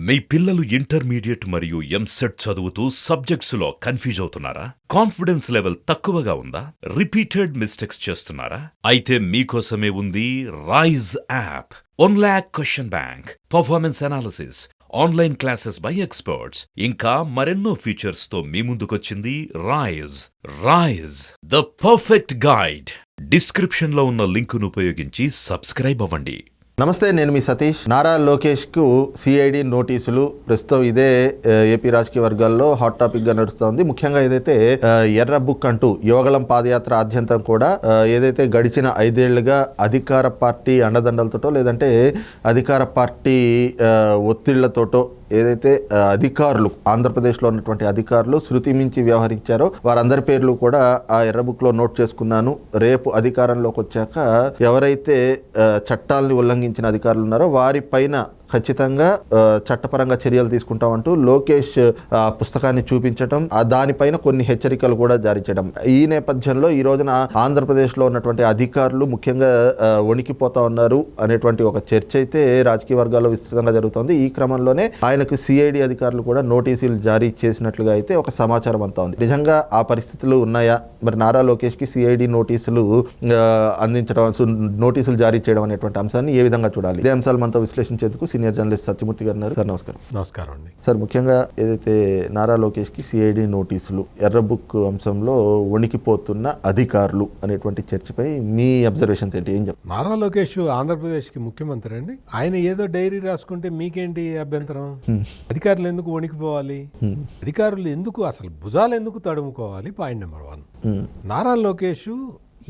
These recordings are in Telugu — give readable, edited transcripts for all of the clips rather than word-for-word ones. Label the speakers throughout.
Speaker 1: మీ పిల్లలు ఇంటర్మీడియట్ మరియు ఎంసెట్ చదువుతూ సబ్జెక్ట్స్లో కన్ఫ్యూజ్ అవుతున్నారా? కాన్ఫిడెన్స్ లెవెల్ తక్కువగా ఉందా? రిపీటెడ్ మిస్టేక్స్ చేస్తున్నారా? అయితే మీకోసమే ఉంది Rise app. 1 lakh question bank, performance analysis, online classes by experts, ఇంకా మరెన్నో ఫీచర్స్ తో మీ ముందుకొచ్చింది Rise the perfect guide. Description లో ఉన్న లింకును ఉపయోగించి సబ్స్క్రైబ్ అవ్వండి.
Speaker 2: నమస్తే, నేను మీ సతీష్. నారా లోకేష్కు సిఐడి నోటీసులు ప్రస్తుతం ఇదే ఏపీ రాజకీయ వర్గాల్లో హాట్ టాపిక్గా నడుస్తోంది. ముఖ్యంగా ఏదైతే ఎర్ర బుక్ అంటూ యువగళం పాదయాత్ర ఆద్యంతం కూడా ఏదైతే గడిచిన 5 ఏళ్లుగా అధికార పార్టీ అండదండలతోటో లేదంటే అధికార పార్టీ ఒత్తిళ్లతోటో ఏదైతే అధికారులు ఆంధ్రప్రదేశ్లో ఉన్నటువంటి అధికారులు శృతి మించి వ్యవహరించారో వారందరి పేర్లు కూడా ఆ ఎర్ర బుక్లో నోట్ చేసుకున్నాను. రేపు అధికారంలోకి వచ్చాక ఎవరైతే చట్టాలని ఉల్లంఘించిన అధికారులు ఉన్నారో వారిపైన ఖచ్చితంగా చట్టపరంగా చర్యలు తీసుకుంటామంటూ లోకేష్ పుస్తకాన్ని చూపించడం, దానిపైన కొన్ని హెచ్చరికలు కూడా జారీ చేయడం. ఈ నేపథ్యంలో ఈ రోజున ఆంధ్రప్రదేశ్లో ఉన్నటువంటి అధికారులు ముఖ్యంగా వణికిపోతా ఉన్నారు అనేటువంటి ఒక చర్చ అయితే రాజకీయ వర్గాల్లో విస్తృతంగా జరుగుతోంది. ఈ క్రమంలోనే ఆయనకు సిఐడి అధికారులు కూడా నోటీసులు జారీ చేసినట్లుగా అయితే ఒక సమాచారం అంతా ఉంది. నిజంగా ఆ పరిస్థితులు ఉన్నాయా? మరి నారా లోకేష్కి సిఐడి నోటీసులు అందించడం, నోటీసులు జారీ చేయడం అనేటువంటి అంశాన్ని ఏ విధంగా చూడాలి? ఇదే అంశాలు మనతో విశ్లేషించేందుకు సీనియర్ జర్నలిస్ట్ సత్యమూర్తి గారు ఉన్నారు. సార్ నమస్కారం.
Speaker 3: నమస్కారం అండి.
Speaker 2: సార్, ముఖ్యంగా ఏదైతే నారా లోకేష్కి సిఐడి నోటీసులు, ఎర్ర బుక్ అంశంలో వణికిపోతున్న అధికారులు అనేటువంటి చర్చపై మీ అబ్జర్వేషన్స్ ఏంటి? ఏం చెప్తారు?
Speaker 3: నారా లోకేష్ ఆంధ్రప్రదేశ్కి ముఖ్యమంత్రి అండి. ఆయన ఏదో డైరీ రాసుకుంటే మీకేంటి అభ్యంతరం? అధికారులు ఎందుకు వణికిపోవాలి? అధికారులు ఎందుకు అసలు భుజాలు ఎందుకు తడుముకోవాలి? Point number 1. నారా లోకేష్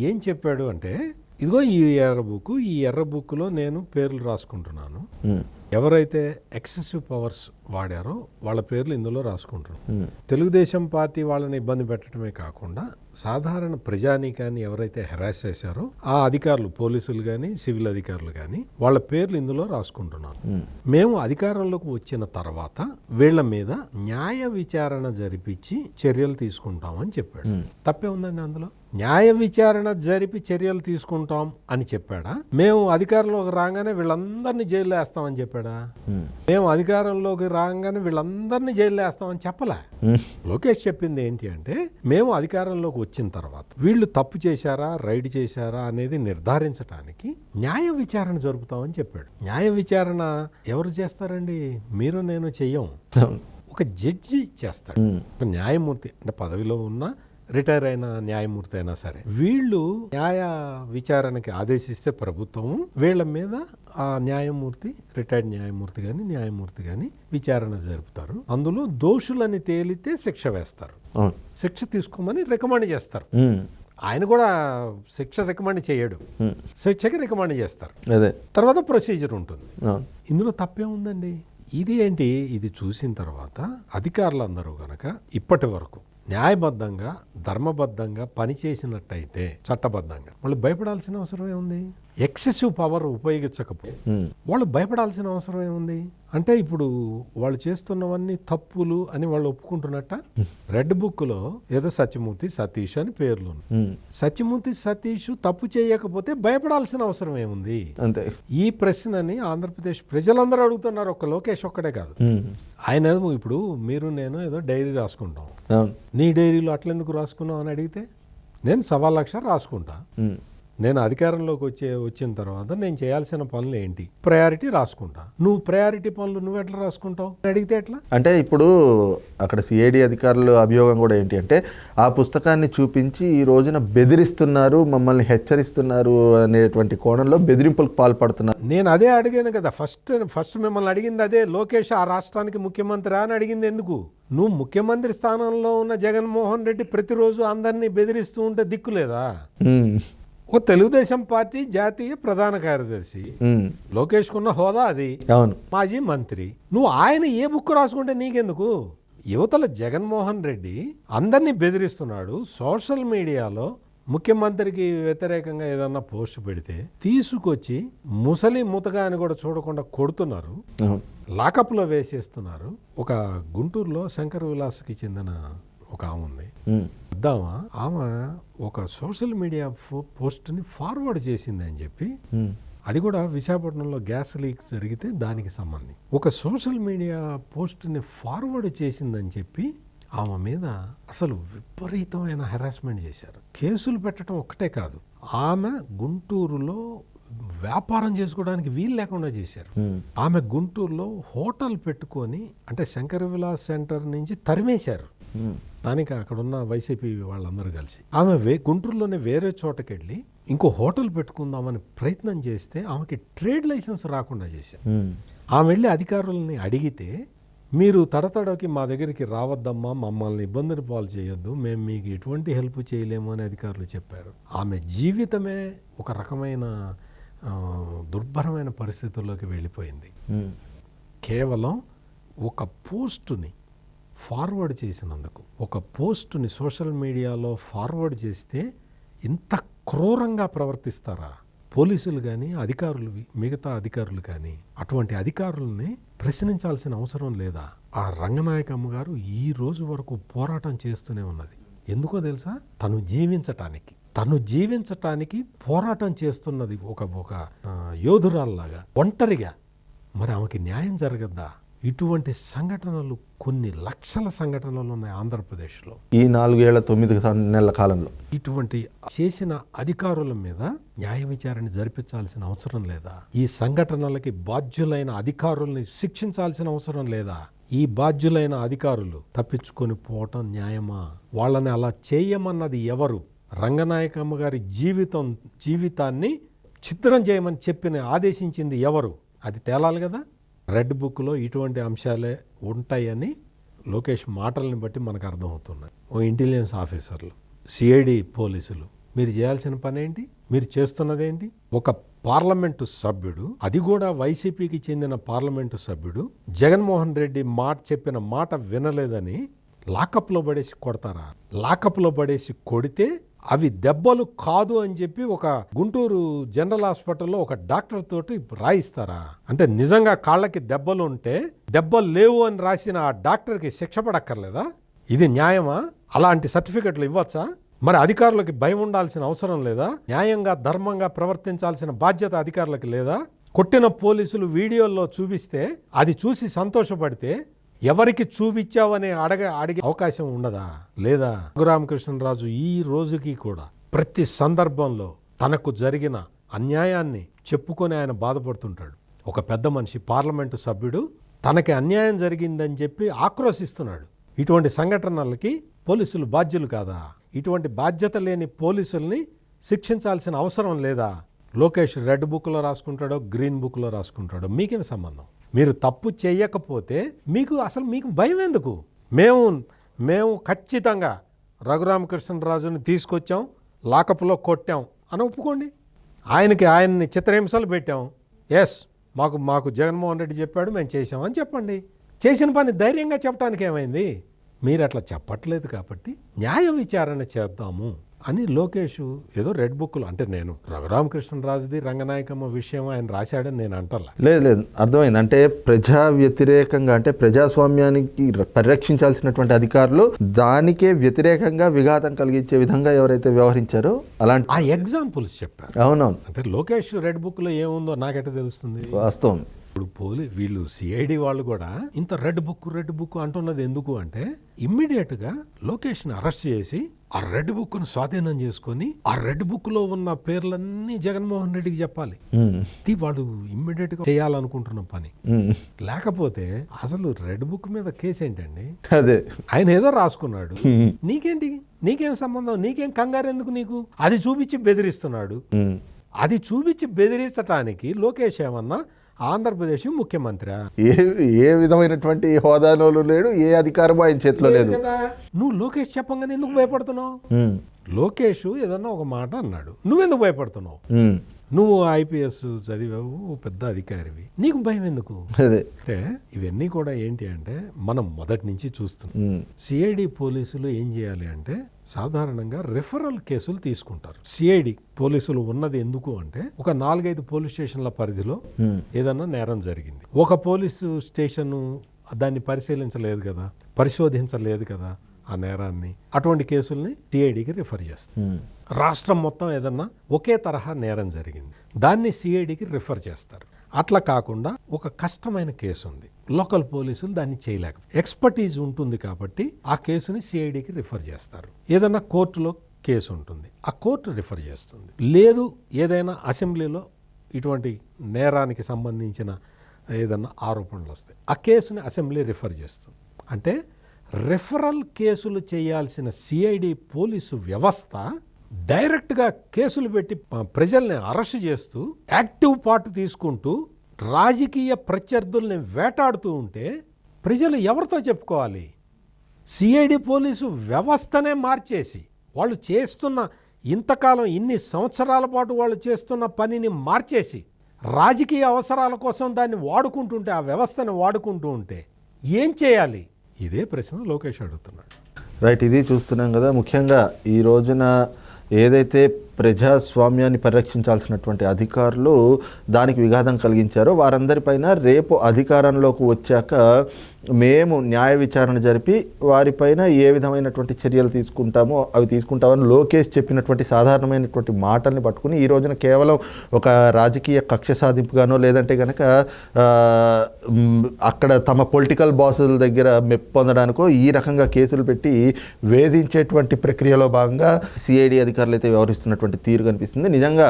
Speaker 3: ఏం చెప్పాడు అంటే, ఇదిగో ఈ ఎర్ర బుక్లో నేను పేర్లు రాసుకుంటున్నాను. ఎవరైతే ఎక్సెసివ్ పవర్స్ వాడారో వాళ్ళ పేర్లు ఇందులో రాసుకుంటున్నాను. తెలుగుదేశం పార్టీ వాళ్ళని ఇబ్బంది పెట్టడమే కాకుండా సాధారణ ప్రజానీకాన్ని ఎవరైతే హెరాస్ చేశారో ఆ అధికారులు, పోలీసులు కానీ సివిల్ అధికారులు కానీ వాళ్ళ పేర్లు ఇందులో రాసుకుంటున్నారు. మేము అధికారంలోకి వచ్చిన తర్వాత వీళ్ళ మీద న్యాయ విచారణ జరిపించి చర్యలు తీసుకుంటామని చెప్పాడు. తప్పే ఉందండి అందులో? న్యాయ విచారణ జరిపి చర్యలు తీసుకుంటాం అని చెప్పాడా? మేము అధికారంలోకి రాగానే వీళ్ళందరినీ జైల్లో వేస్తామని చెప్పాడా? మేము అధికారంలోకి రాగానే వీళ్ళందరినీ జైల్లో వేస్తామని చెప్పలే. లోకేష్ చెప్పింది ఏంటి అంటే, మేము అధికారంలోకి వచ్చిన తర్వాత వీళ్ళు తప్పు చేశారా, రైడ్ చేశారా అనేది నిర్ధారించడానికి న్యాయ విచారణ జరుపుతామని చెప్పాడు. న్యాయ విచారణ ఎవరు చేస్తారండి? మీరు నేను చెయ్యం. ఒక జడ్జి చేస్తాడు. ఒక న్యాయమూర్తి, అంటే పదవిలో ఉన్న రిటైర్ అయిన న్యాయమూర్తి అయినా సరే, వీళ్ళు న్యాయ విచారణకి ఆదేశిస్తే ప్రభుత్వం వీళ్ళ మీద ఆ న్యాయమూర్తి, రిటైర్డ్ న్యాయమూర్తి కానీ విచారణ జరుపుతారు. అందులో దోషులని తేలితే శిక్ష వేస్తారు. శిక్ష తీసుకోమని రికమెండ్ చేస్తారు. ఆయన కూడా శిక్ష రికమెండ్ చేయడు, శిక్షకి రికమెండ్ చేస్తారు. తర్వాత ప్రొసీజర్ ఉంటుంది. ఇందులో తప్పే ఉందండి? ఇది ఏంటి? ఇది చూసిన తర్వాత అధికారులందరూ గనక ఇప్పటి వరకు న్యాయబద్ధంగా, ధర్మబద్ధంగా పనిచేసినట్టయితే, చట్టబద్ధంగా, వాళ్ళు భయపడాల్సిన అవసరం ఏముంది? ఎక్సెసివ్ పవర్ ఉపయోగించకపోతే వాళ్ళు భయపడాల్సిన అవసరం ఏముంది? అంటే ఇప్పుడు వాళ్ళు చేస్తున్నవన్నీ తప్పులు అని వాళ్ళు ఒప్పుకుంటున్నట్ట? రెడ్ బుక్ లో ఏదో సత్యమూర్తి సతీష్ అని పేర్లు. సత్యమూర్తి సతీష్ తప్పు చేయకపోతే భయపడాల్సిన అవసరం ఏముంది? అంతే. ఈ ప్రశ్నని ఆంధ్రప్రదేశ్ ప్రజలందరూ అడుగుతున్నారు, ఒక్క లోకేష్ ఒక్కడే కాదు. ఆయన ఇప్పుడు మీరు నేను ఏదో డైరీ రాసుకుంటాం. నీ డైరీలో అట్లెందుకు రాసుకున్నావు అని అడిగితే, నేను 1,00,000 రాసుకుంటా. నేను అధికారంలోకి వచ్చిన తర్వాత నేను చేయాల్సిన పనులు ఏంటి, ప్రయారిటీ రాసుకుంటా. నువ్వు ప్రయారిటీ పనులు నువ్వు ఎట్లా రాసుకుంటావు అడిగితే ఎట్లా? అంటే ఇప్పుడు అక్కడ సిఐడి అధికారుల అభియోగం కూడా ఏంటి అంటే, ఆ పుస్తకాన్ని చూపించి ఈ రోజున బెదిరిస్తున్నారు, మమ్మల్ని హెచ్చరిస్తున్నారు అనేటువంటి కోణంలో బెదిరింపులకు పాల్పడుతున్నారు. నేను అదే అడిగాను కదా, ఫస్ట్ మిమ్మల్ని అడిగింది అదే. లోకేష్ ఆ రాష్ట్రానికి ముఖ్యమంత్రి అని అడిగింది ఎందుకు? నువ్వు ముఖ్యమంత్రి స్థానంలో ఉన్న జగన్మోహన్ రెడ్డి ప్రతిరోజు అందరినీ బెదిరిస్తూ ఉంటే దిక్కులేదా? ఓ తెలుగుదేశం పార్టీ జాతీయ ప్రధాన కార్యదర్శి, లోకేష్ కున్న హోదా అది, మాజీ మంత్రి. నువ్వు ఆయన ఏ బుక్ రాసుకుంటే నీకెందుకు? యువతల జగన్మోహన్ రెడ్డి అందరినీ బెదిరిస్తున్నాడు. సోషల్ మీడియాలో ముఖ్యమంత్రికి వ్యతిరేకంగా ఏదన్నా పోస్ట్ పెడితే తీసుకొచ్చి ముసలి ముతగా అని కూడా చూడకుండా కొడుతున్నారు, లాకప్లో వేసేస్తున్నారు. ఒక గుంటూరులో శంకర్ విలాస్కి చెందిన ఒక ఆమె ఉంది. ఆమె ఒక సోషల్ మీడియా పోస్ట్ని ఫార్వర్డ్ చేసింది అని చెప్పి అది కూడా విశాఖపట్నంలో గ్యాస్ లీక్ జరిగితే దానికి సంబంధించి ఒక సోషల్ మీడియా పోస్ట్ని ఫార్వర్డ్ చేసిందని చెప్పి ఆమె మీద అసలు విపరీతమైన హెరాస్మెంట్ చేశారు. కేసులు పెట్టడం ఒక్కటే కాదు, ఆమె గుంటూరులో వ్యాపారం చేసుకోవడానికి వీలు లేకుండా చేశారు. ఆమె గుంటూరులో హోటల్ పెట్టుకొని, అంటే శంకర విలాస్ సెంటర్ నుంచి తరిమేశారు. దానికి అక్కడ ఉన్న వైసీపీ వాళ్ళందరూ కలిసి ఆమె గుంటూరులోనే వేరే చోటకెళ్ళి ఇంకో హోటల్ పెట్టుకుందామని ప్రయత్నం చేస్తే ఆమెకి ట్రేడ్ లైసెన్స్ రాకుండా చేశారు. ఆమె వెళ్ళి అధికారులని అడిగితే, మీరు తడతడకి మా దగ్గరికి రావద్దమ్మా, మమ్మల్ని ఇబ్బందిని పాలు చేయొద్దు, మేము మీకు ఎటువంటి హెల్ప్ చేయలేము అని అధికారులు చెప్పారు. ఆమె జీవితమే ఒక రకమైన దుర్భరమైన పరిస్థితుల్లోకి వెళ్ళిపోయింది. కేవలం ఒక పోస్టుని ఫార్వర్డ్ చేసినందుకు, ఒక పోస్టుని సోషల్ మీడియాలో ఫార్వర్డ్ చేస్తే ఇంత క్రూరంగా ప్రవర్తిస్తారా పోలీసులు కానీ, అధికారులు, మిగతా అధికారులు కానీ? అటువంటి అధికారుల్ని ప్రశ్నించాల్సిన అవసరం లేదా? ఆ రంగనాయకమ్మ గారు ఈ రోజు వరకు పోరాటం చేస్తూనే ఉన్నది. ఎందుకో తెలుసా? తను జీవించటానికి పోరాటం చేస్తున్నది ఒక యోధురాల్లాగా, ఒంటరిగా. మరి ఆమెకి న్యాయం జరగద్దా? ఇటువంటి సంఘటనలు కొన్ని లక్షల సంఘటనలు ఉన్నాయి ఆంధ్రప్రదేశ్లో
Speaker 2: ఈ 4 ఏళ్ల 9 నెలల కాలంలో.
Speaker 3: ఇటువంటి చేసిన అధికారుల మీద న్యాయ విచారణ జరిపించాల్సిన అవసరం లేదా? ఈ సంఘటనలకి బాధ్యులైన అధికారుల్ని శిక్షించాల్సిన అవసరం లేదా? ఈ బాధ్యులైన అధికారులు తప్పించుకొని పోవటం న్యాయమా? వాళ్ళని అలా చేయమన్నది ఎవరు? రంగనాయకమ్మ గారి జీవితాన్ని ఛిద్రం చేయమని ఆదేశించింది ఎవరు? అది తేలాలి కదా. రెడ్ బుక్లో ఇటువంటి అంశాలే ఉంటాయని లోకేష్ మాటల్ని బట్టి మనకు అర్థమవుతున్నాయి. ఓ ఇంటెలిజెన్స్ ఆఫీసర్లు, సిఐడి పోలీసులు, మీరు చేయాల్సిన పని ఏంటి? మీరు చేస్తున్నదేంటి? ఒక పార్లమెంటు సభ్యుడు, అది కూడా వైసీపీకి చెందిన పార్లమెంటు సభ్యుడు, జగన్మోహన్ రెడ్డి చెప్పిన మాట వినలేదని లాకప్లో పడేసి కొడతారా? లాకప్లో పడేసి కొడితే అవి దెబ్బలు కాదు అని చెప్పి ఒక గుంటూరు జనరల్ హాస్పిటల్లో ఒక డాక్టర్ తోటి రాయిస్తారా? అంటే నిజంగా కాళ్ళకి దెబ్బలు ఉంటే దెబ్బలు లేవు అని రాసిన ఆ డాక్టర్కి శిక్ష పడక్కర్లేదా? ఇది న్యాయమా? అలాంటి సర్టిఫికెట్లు ఇవ్వచ్చా? మరి అధికారులకి భయం ఉండాల్సిన అవసరం లేదా? న్యాయంగా ధర్మంగా ప్రవర్తించాల్సిన బాధ్యత అధికారులకి లేదా? కొట్టిన పోలీసులు వీడియోల్లో చూపిస్తే అది చూసి సంతోషపడితే ఎవరికి చూపించావని అడిగే అవకాశం ఉండదా? లేదా? రఘురామకృష్ణరాజు ఈ రోజుకి కూడా ప్రతి సందర్భంలో తనకు జరిగిన అన్యాయాన్ని చెప్పుకొని ఆయన బాధపడుతుంటాడు. ఒక పెద్ద మనిషి, పార్లమెంటు సభ్యుడు తనకి అన్యాయం జరిగిందని చెప్పి ఆక్రోశిస్తున్నాడు. ఇటువంటి సంఘటనలకి పోలీసులు బాధ్యులు కాదా? ఇటువంటి బాధ్యత లేని పోలీసుల్ని శిక్షించాల్సిన అవసరం లేదా? లోకేష్ రెడ్ బుక్లో రాసుకుంటాడో గ్రీన్ బుక్లో రాసుకుంటాడో మీకేం సంబంధం? మీరు తప్పు చేయకపోతే మీకు భయం ఎందుకు? మేము ఖచ్చితంగా రఘురామకృష్ణరాజుని తీసుకొచ్చాం, లాకప్లో కొట్టాం అని ఒప్పుకోండి. ఆయన్ని చిత్రహింసలు పెట్టాం, ఎస్ మాకు జగన్మోహన్ రెడ్డి చెప్పాడు, మేము చేసాం అని చెప్పండి. చేసిన పని ధైర్యంగా చెప్పడానికి ఏమైంది? మీరు అట్లా చెప్పట్లేదు కాబట్టి న్యాయ విచారణ చేద్దాము అని లోకేష్ ఏదో రెడ్ బుక్లో, అంటే నేను రఘురామకృష్ణరాజుది రంగనాయకమ్మ విషయం ఆయన రాశాడని నేను అంటలా.
Speaker 2: లేదు, అర్థమైంది. అంటే ప్రజా వ్యతిరేకంగా, అంటే ప్రజాస్వామ్యానికి పరిరక్షించాల్సినటువంటి అధికారులు దానికే వ్యతిరేకంగా విఘాతం కలిగించే విధంగా ఎవరైతే వ్యవహరించారో అలాంటి
Speaker 3: ఆ ఎగ్జాంపుల్స్ చెప్పారు.
Speaker 2: అవునవును.
Speaker 3: అంటే లోకేష్ రెడ్ బుక్లో ఏముందో నాకెట్ట తెలుస్తుంది?
Speaker 2: వాస్తవం.
Speaker 3: ఇప్పుడు వీళ్ళు సిఐడి వాళ్ళు కూడా ఇంత రెడ్ బుక్ అంటున్నది ఎందుకు అంటే, ఇమ్మీడియట్ గా లోకేష్ని అరెస్ట్ చేసి ఆ రెడ్ బుక్ ను స్వాధీనం చేసుకొని ఆ రెడ్ బుక్ లో ఉన్న పేర్లన్నీ జగన్మోహన్ రెడ్డికి చెప్పాలి. ఇది వాడు ఇమ్మీడియట్ గా చేయాలనుకుంటున్న పని. లేకపోతే అసలు రెడ్ బుక్ మీద కేసు ఏంటండి?
Speaker 2: అదే
Speaker 3: ఆయన ఏదో రాసుకున్నాడు, నీకేంటి? నీకేం సంబంధం? నీకేం కంగారు ఎందుకు? నీకు అది చూపించి బెదిరిస్తున్నాడు. అది చూపించి బెదిరించటానికి లోకేష్ ఏమన్నా ఆంధ్రప్రదేశ్ ముఖ్యమంత్రి?
Speaker 2: ఏ విధమైనటువంటి హోదానోలు లేడు, ఏ అధికారమో ఆయన చేతిలో లేదు.
Speaker 3: నువ్వు లోకేష్ చెప్పంగానే ఎందుకు భయపడుతున్నావు? లోకేష్ ఏదన్నా ఒక మాట అన్నాడు, నువ్వెందుకు భయపడుతున్నావు? నువ్వు ఐపీఎస్ చదివావు, పెద్ద అధికారివి, నీకు భయం ఎందుకు? అంటే ఇవన్నీ కూడా ఏంటి అంటే మనం మొదటి నుంచి చూస్తున్నాం. సిఐడి పోలీసులు ఏం చేయాలి అంటే సాధారణంగా రెఫరల్ కేసులు తీసుకుంటారు. సిఐడి పోలీసులు ఉన్నది ఎందుకు అంటే, ఒక 4-5 పోలీస్ స్టేషన్ల పరిధిలో ఏదన్నా నేరం జరిగింది, ఒక పోలీసు స్టేషన్ దాన్ని పరిశోధించలేదు కదా ఆ నేరాన్ని, అటువంటి కేసుల్ని సిఐడికి రిఫర్ చేస్తుంది. రాష్ట్రం మొత్తం ఏదన్నా ఒకే తరహా నేరం జరిగింది, దాన్ని సిఐడికి రిఫర్ చేస్తారు. అట్లా కాకుండా ఒక కష్టమైన కేసు ఉంది, లోకల్ పోలీసులు దాన్ని చేయలేక, ఎక్స్పర్టీజ్ ఉంటుంది కాబట్టి ఆ కేసుని సిఐడికి రిఫర్ చేస్తారు. ఏదన్నా కోర్టులో కేసు ఉంటుంది, ఆ కోర్టు రిఫర్ చేస్తుంది. లేదు ఏదైనా అసెంబ్లీలో ఇటువంటి నేరానికి సంబంధించిన ఏదన్నా ఆరోపణలు వస్తాయి, ఆ కేసుని అసెంబ్లీ రిఫర్ చేస్తుంది. అంటే రిఫరల్ కేసులు చేయాల్సిన సిఐడి పోలీసు వ్యవస్థ డైరెక్ట్గా కేసులు పెట్టి ప్రజల్ని అరెస్ట్ చేస్తూ యాక్టివ్ పార్ట్ తీసుకుంటూ రాజకీయ ప్రత్యర్థుల్ని వేటాడుతూ ఉంటే ప్రజలు ఎవరితో చెప్పుకోవాలి? సిఐడి పోలీసు వ్యవస్థనే మార్చేసి వాళ్ళు చేస్తున్న ఇంతకాలం ఇన్ని సంవత్సరాల పాటు వాళ్ళు చేస్తున్న పనిని మార్చేసి రాజకీయ అవసరాల కోసం దాన్ని వాడుకుంటుంటే, ఆ వ్యవస్థను వాడుకుంటూ ఉంటే ఏం చేయాలి? ఇదే ప్రశ్న లోకేష్ అడుగుతున్నాడు.
Speaker 2: రైట్, ఇది చూస్తున్నాం కదా. ముఖ్యంగా ఈ రోజున ఏదైతే ప్రజాస్వామ్యాన్ని పరిరక్షించాల్సినటువంటి అధికారులు దానికి విఘాతం కలిగించారో వారందరిపైన రేపు అధికారంలోకి వచ్చాక మేము న్యాయ విచారణ జరిపి వారిపైన ఏ విధమైనటువంటి చర్యలు తీసుకుంటామో అవి తీసుకుంటామని లోకేష్ చెప్పినటువంటి సాధారణమైనటువంటి మాటల్ని పట్టుకుని ఈ రోజున కేవలం ఒక రాజకీయ కక్ష సాధింపుగానో లేదంటే కనుక అక్కడ తమ పొలిటికల్ బాసుల దగ్గర మెప్పు పొందడానికో ఈ రకంగా కేసులు పెట్టి వేధించేటువంటి ప్రక్రియలో భాగంగా సిఐడి అధికారులు అయితే వ్యవహరిస్తున్నటువంటి తీరు కనిపిస్తుంది. నిజంగా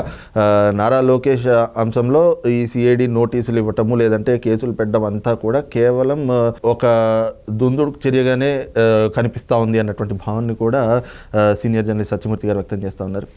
Speaker 2: నారా లోకేష్ అంశంలో ఈ సిఐడి నోటీసులు ఇవ్వటము లేదంటే కేసులు పెట్టడం అంతా కూడా కేవలం ఒక దుందుడు చర్యగానే కనిపిస్తూ ఉంది అన్నటువంటి భావనని కూడా సీనియర్ జర్నలిస్ట్ సత్యమూర్తి గారు వ్యక్తం చేస్తూ ఉన్నారు.